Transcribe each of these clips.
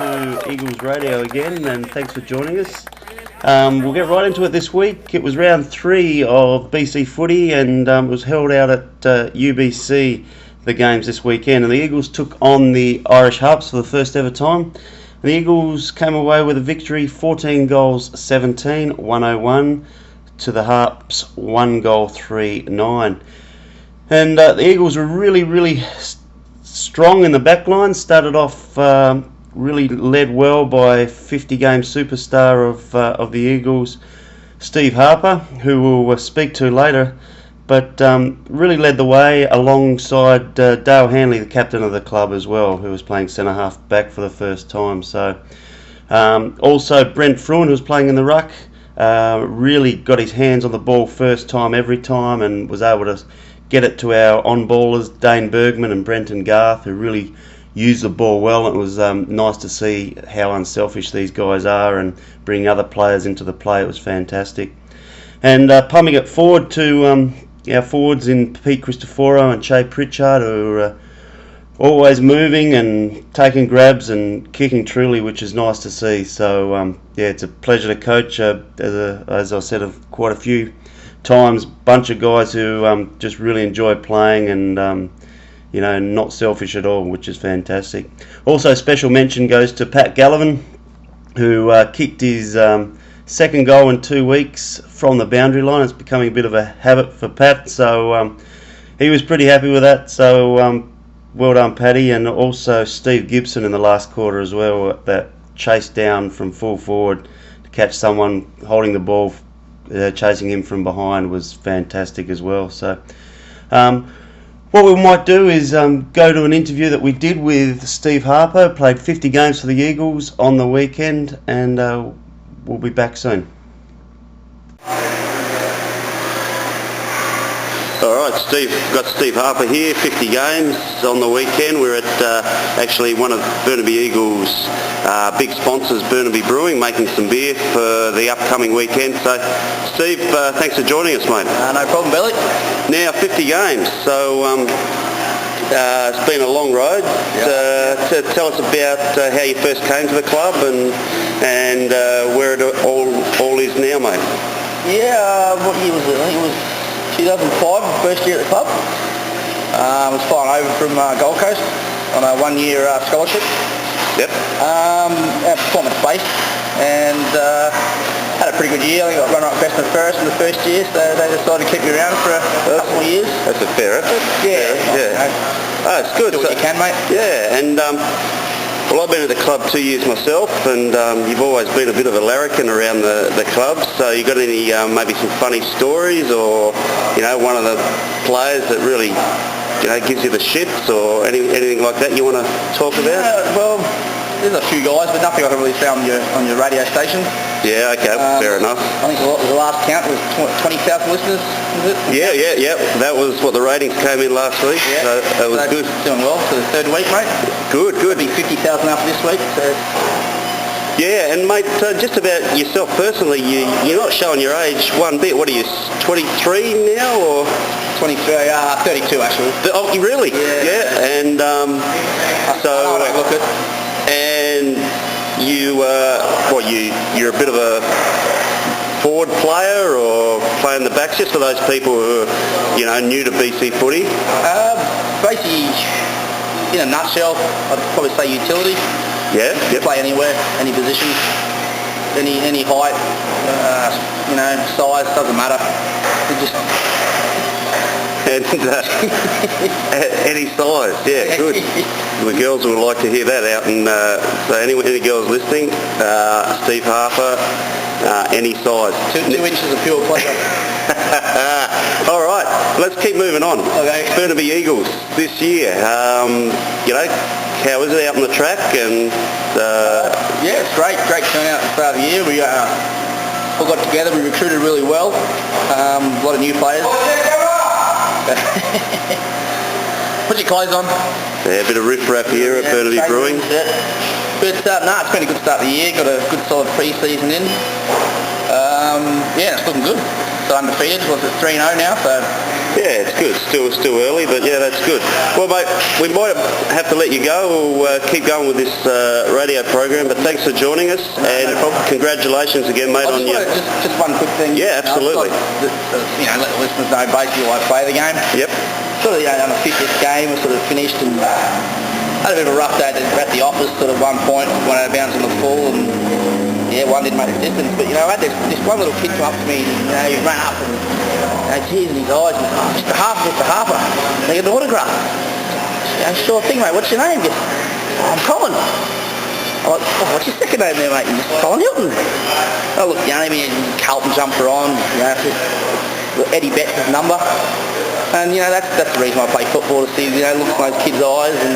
to Eagles Radio again, and thanks for joining us. We'll get right into it this week. It was round 3 of BC footy, and it was held out at UBC, the games this weekend, and the Eagles took on the Irish Harps for the first ever time. The Eagles came away with a victory, 14 goals 17, 101, to the Harps 1 goal 3-9. And the Eagles were really strong in the back line. Started off really led well by 50-game superstar of the Eagles, Steve Harper, who we'll speak to later, but really led the way alongside Dale Hanley, the captain of the club as well, who was playing centre-half back for the first time. So also Brent Fruin, who was playing in the ruck, really got his hands on the ball first time every time and was able to get it to our on-ballers, Dane Bergman and Brenton Garth, who really used the ball well. It was nice to see how unselfish these guys are and bring other players into the play. It was fantastic. And pumping it forward to our forwards in Pete Cristoforo and Che Pritchard, who are always moving and taking grabs and kicking truly, which is nice to see. So, it's a pleasure to coach, as I said, quite a few times, bunch of guys who just really enjoy playing and not selfish at all, which is fantastic. Also, special mention goes to Pat Gallivan, who kicked his second goal in 2 weeks from the boundary line. It's becoming a bit of a habit for Pat, so he was pretty happy with that. So well done, Paddy. And also Steve Gibson in the last quarter as well, that chase down from full forward to catch someone holding the ball, chasing him from behind, was fantastic as well. So what we might do is go to an interview that we did with Steve Harper, played 50 games for the Eagles on the weekend, and we'll be back soon. Alright, Steve, got Steve Harper here, 50 games on the weekend. We're at actually one of Burnaby Eagles' big sponsors, Burnaby Brewing, making some beer for the upcoming weekend. So, Steve, thanks for joining us, mate. No problem, Billy. Now, 50 games, so it's been a long road. Yep. Tell us about how you first came to the club and where it all is now, mate. Yeah, what year was it? I think it was 2005, first year at the club. I was flying over from Gold Coast on a one-year scholarship. Yep. Performance-based, and had a pretty good year. I think I got run-up best and first in the first year, so they decided to keep me around for a couple of years. That's a fair effort. Yeah. Oh, it's good. Do what you can, mate. Yeah, and well, I've been at the club 2 years myself, and you've always been a bit of a larrikin around the club. So you got any maybe some funny stories, or one of the players that really gives you the shits, or anything like that you want to talk about? Well, there's a few guys, but nothing I can really say on your radio station. Yeah, okay, fair enough. I think the last count was 20,000 listeners, was it? Yeah. That was what the ratings came in last week. Yeah. So that was good. Doing well for the third week, mate. Good. It'll be 50,000 after this week. So. Yeah, and mate, just about yourself personally, you're not showing your age one bit. What are you, 23 now, or? 23, 32 actually. Oh, really? Yeah. And so. I look at. And you're a bit of a forward player, or playing the backs, just for those people who are new to BC footy? Basically, in a nutshell, I'd probably say utility. Yeah. You play anywhere, any position, any height, size, doesn't matter. It just and any size, yeah, good. The girls would like to hear that out, and so any girls listening, Steve Harper, any size. 2 inches of pure pleasure. All right, let's keep moving on. Okay. Burnaby Eagles this year, how is it out on the track? And yeah, it's great turnout at the start of the year. We all got together, we recruited really well, a lot of new players. Put your clothes on. Yeah, a bit of riff-raff here at Burnaby Brewing. Yeah. But it's been a good start of the year, got a good solid pre-season in. It's looking good. So undefeated, was it 3-0 now, so Yeah, it's good. Still early, but yeah, that's good. Well, mate, we might have to let you go. We'll keep going with this radio program, but thanks for joining us, and congratulations again, mate, on your... Just one quick thing. Yeah, absolutely. Let the listeners know basically why I play the game. Yep. Sort of, on the 50th game, we sort of finished and had a bit of a rough day at the office. Sort of 1 point, went out of bounds in the full, and one didn't make a difference. But I had this one little kid come up to me, and he ran up and tears in his eyes, and Mr. Harper, they get an autograph. Sure thing, mate. What's your name? He goes, I'm Colin. I'm like, what's your second name there, mate? He goes, Colin Hilton. I looked down at me, and Carlton jumper on, Eddie Betts' number. And that's the reason I play football, to see looks in those kids' eyes, and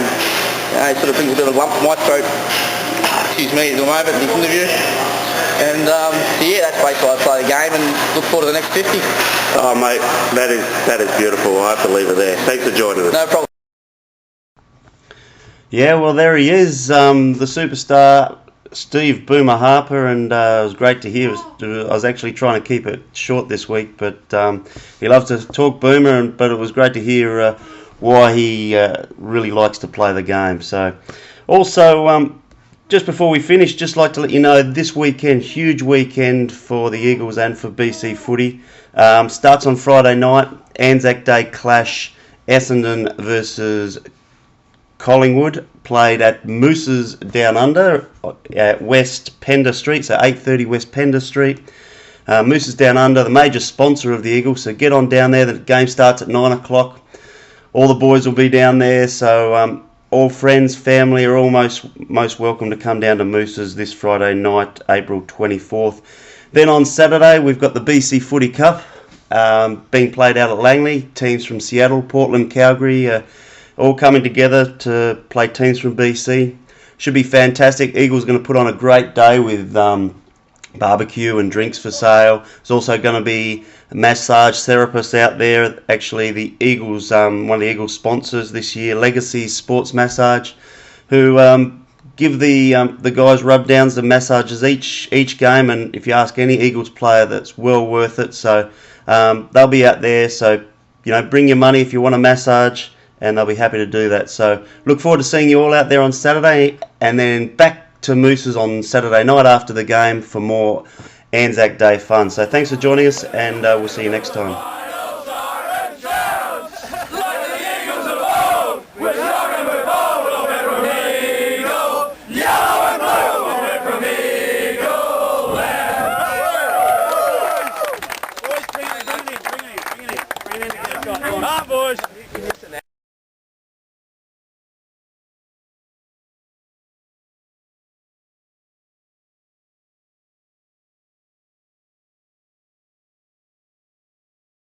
it sort of brings a bit of a lump to my throat. Excuse me, at the moment, this interview. And that's basically why I play the game, and look forward to the next 50. Oh, mate, that is beautiful. I have to leave it there. Thanks for joining us. No problem. Yeah, well, there he is, the superstar Steve Boomer Harper, and it was great to hear. I was actually trying to keep it short this week, but he loves to talk Boomer, but it was great to hear why he really likes to play the game. So, also, just before we finish, just like to let you know, this weekend, huge weekend for the Eagles and for BC Footy. Starts on Friday night, Anzac Day clash, Essendon versus Collingwood, played at Moose's Down Under at West Pender Street, so 830 West Pender Street. Moose's Down Under, the major sponsor of the Eagles, so get on down there. The game starts at 9 o'clock. All the boys will be down there, so all friends, family are most welcome to come down to Moose's this Friday night, April 24th. Then on Saturday, we've got the BC Footy Cup being played out at Langley. Teams from Seattle, Portland, Calgary, all coming together to play teams from BC. Should be fantastic. Eagles are going to put on a great day with barbecue and drinks for sale. There's also going to be massage therapists out there. Actually, the Eagles, one of the Eagles sponsors this year, Legacy Sports Massage, who give the guys rub downs and massages each game. And if you ask any Eagles player, that's well worth it. So they'll be out there. So bring your money if you want a massage, and they'll be happy to do that. So look forward to seeing you all out there on Saturday, and then back to Moose's on Saturday night after the game for more Anzac Day fun. So thanks for joining us, and we'll see you next time. Boys.